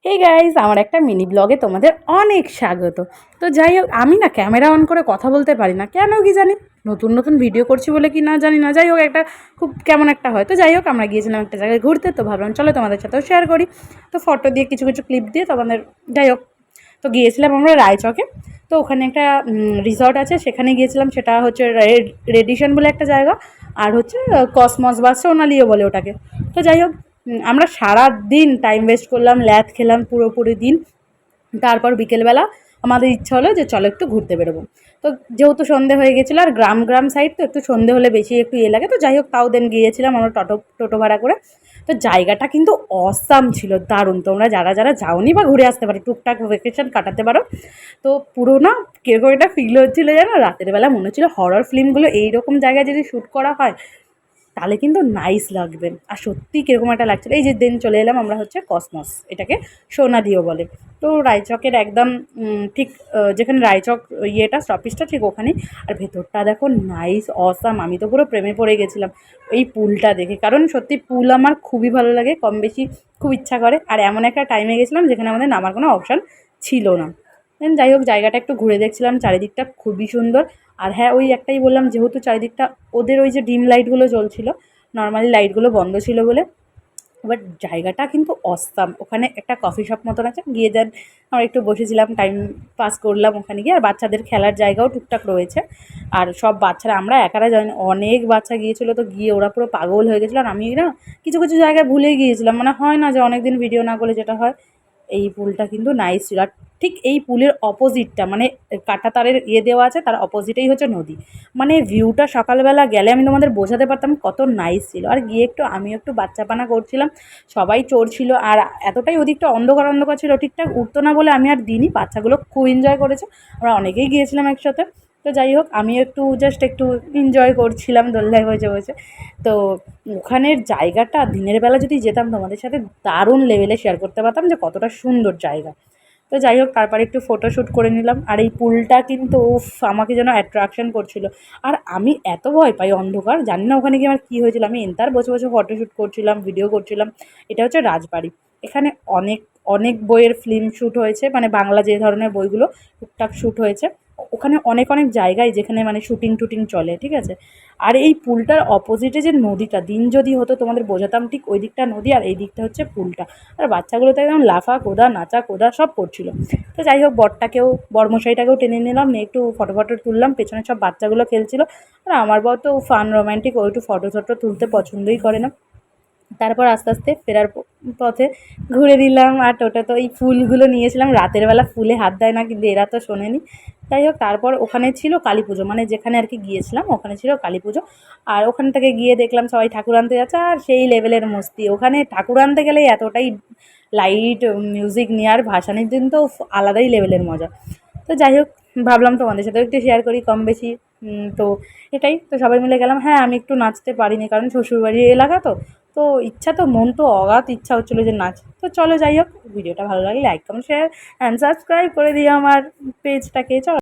Hey guys, আমার একটা mini ব্লগে তোমাদের অনেক স্বাগত। তো যাই হোক, আমি না ক্যামেরা অন করে কথা বলতে পারি না, কেন কি জানি। নতুন নতুন ভিডিও করছি বলে কি না জানি না, যাই হোক একটা খুব কেমন একটা হয়। তো যাই হোক, আমরা গিয়েছিলাম একটা জায়গায় ঘুরতে, তো ভাবলাম চলো তোমাদের সাথেও শেয়ার করি। তো ফটো দিয়ে কিছু কিছু ক্লিপ দিয়ে তোমাদের, যাই হোক, তো গিয়েছিলাম আমরা রায়চকে। তো ওখানে একটা রিসর্ট আছে, সেখানে গিয়েছিলাম। সেটা হচ্ছে রেডিশন বলে একটা জায়গা, আর হচ্ছে কসমস বা সোনালিও বলে ওটাকে। তো যাই হোক, আমরা সারা দিন টাইম ওয়েস্ট করলাম, ল্যাদ খেলাম পুরোপুরি দিন। তারপর বিকেলবেলা আমাদের ইচ্ছা হলো যে চলো একটু ঘুরতে বেরোবো। তো যেহেতু সন্ধে হয়ে গেছিলো, আর গ্রাম গ্রাম সাইড তো একটু সন্ধে হলে বেশি একটু লাগে। তো যাই হোক, তাও দেন গিয়েছিলাম আমরা টোটো ভাড়া করে। তো জায়গাটা কিন্তু অসাম ছিল, দারুণ। তোমরা যারা যারা যাওনি বা ঘুরে আসতে পারো, টুকটাক ভেকেশন কাটাতে পারো। তো পুরো না কীরকম একটা ফিল হচ্ছিলো জানো, রাতের বেলা মনে হচ্ছিলো হরর ফিল্মগুলো এইরকম জায়গায় যদি শ্যুট করা হয় তাহলে কিন্তু নাইস লাগবে। আর সত্যি কীরকম একটা লাগছিলো। এই যে দিন চলে এলাম আমরা হচ্ছে কসমস, এটাকে সোনাদিও বলে। তো রায়চকের একদম ঠিক যেখানে রায়চক ইয়েটা স্টপেজটা ঠিক ওখানেই। আর ভেতরটা দেখো নাইস, অসাম। আমি তো পুরো প্রেমে পড়ে গেছিলাম এই পুলটা দেখে, কারণ সত্যি পুল আমার খুবই ভালো লাগে, কম বেশি খুব ইচ্ছা করে। আর এমন একটা টাইমে গেছিলাম যেখানে আমাদের নামার কোনো অপশান ছিল না। দেন যাই হোক, জায়গাটা একটু ঘুরে দেখছিলাম, চারিদিকটা খুবই সুন্দর। আর হ্যাঁ, ওই একটাই বললাম, যেহেতু চারিদিকটা ওদের ওই যে ডিম লাইটগুলো জ্বলছিল, নর্মালি লাইটগুলো বন্ধ ছিল বলে। বাট জায়গাটা কিন্তু অসাম। ওখানে একটা কফি শপ মতন আছে, গিয়ে দেন আমরা একটু বসেছিলাম, টাইম পাস করলাম ওখানে গিয়ে। আর বাচ্চাদের খেলার জায়গাও টুকটাক রয়েছে। আর সব বাচ্চারা, আমরা একারা যাইনি, অনেক বাচ্চা গিয়েছিলো। তো গিয়ে ওরা পুরো পাগল হয়ে গেছিলো। আর আমি না কিছু কিছু জায়গায় ভুলে গিয়েছিলাম, মানে হয় না যে অনেক দিন ভিডিও না করলে যেটা হয়। এই পুলটা কিন্তু নাইস ছিল। আর ঠিক এই পুলের অপোজিটটা, মানে কাঁটাতারের দেওয়া আছে, তার অপোজিটেই হচ্ছে নদী। মানে ভিউটা সকালবেলা গেলে আমি তোমাদের বোঝাতে পারতাম কত নাইস ছিল। আর গিয়ে একটু আমিও একটু বাচ্চাপানা করছিলাম, সবাই চড়ছিল। আর এতটাই ওদিকটা অন্ধকার অন্ধকার ছিল, ঠিকঠাক উঠতো না বলে আমি আর দিইনি। বাচ্চাগুলো খুব এনজয় করেছে, আমরা অনেকেই গিয়েছিলাম একসাথে। তো যাই হোক, আমি একটু জাস্ট একটু এনজয় করছিলাম দোলনায় বসে বসে। তো ওখানের জায়গাটা দিনের বেলা যদি যেতাম তোমাদের সাথে দারুণ লেভেলে শেয়ার করতে পারতাম যে কতটা সুন্দর জায়গা। তো যাই হোক, তারপরে একটু ফটোশ্যুট করে নিলাম। আর এই পুলটা কিন্তু উফ, আমাকে যেন অ্যাট্রাকশন করছিল। আর আমি এত ভয় পাই অন্ধকার, জানি না ওখানে গিয়ে আমার কী হয়েছিল। আমি এন্তার বসে বসে ফটোশ্যুট করছিলাম, ভিডিও করছিলাম। এটা হচ্ছে রাজবাড়ি। এখানে অনেক অনেক বইয়ের ফিল্ম শ্যুট হয়েছে, মানে বাংলা যে ধরনের বইগুলো টুকটাক শ্যুট হয়েছে। ওখানে অনেক অনেক জায়গায় যেখানে মানে শুটিং টুটিং চলে, ঠিক আছে। আর এই পুলটার অপোজিটে যে নদীটা, দিন যদি হতো তোমাদের বোঝাতাম, ঠিক ওই দিকটা নদী আর এই দিকটা হচ্ছে পুলটা। আর বাচ্চাগুলো তো একদম লাফা কোদা নাচা কোদা সব করছিল। তো যাই হোক, বরমশাইটাকেও টেনে নিলাম, নিয়ে একটু ফটো ফটো তুললাম। পেছনে সব বাচ্চাগুলো খেলছিল। আর আমার বর তো ফান রোম্যান্টিক, ও একটু ফটো টটো তুলতে পছন্দই করে না। তারপর আস্তে আস্তে ফেরার পথে ঘুরে দিলাম। আর টোটো তো এই ফুলগুলো নিয়েছিলাম, রাতের বেলা ফুলে হাত দেয় না, কিন্তু এরা তো শোনেনি। যাই হোক, তারপর ওখানে ছিল কালী পুজো, মানে যেখানে আর কি গিয়েছিলাম ওখানে ছিল কালী পুজো। আর ওখান থেকে গিয়ে দেখলাম সবাই ঠাকুর আনতে যাচ্ছে, আর সেই লেভেলের মস্তি। ওখানে ঠাকুর আনতে গেলে এতটাই লাইট মিউজিক নিয়ে, আর ভাসানির দিন তো আলাদাই লেভেলের মজা। তো যাই হোক, ভাবলাম তোমাদের সাথেও একটু শেয়ার করি কম বেশি। তো এটাই তো, সবাই মিলে গেলাম। হ্যাঁ, আমি একটু নাচতে পারিনি, কারণ শ্বশুরবাড়ির এলাকা তো। তো ইচ্ছা তো, মন তো অগাধ ইচ্ছা হচ্ছিলো যে নাচ। তো চলো, যাই হোক, ভিডিওটা ভালো লাগলে like comment share and subscribe করে দিও আমার পেজটাকে। চলো।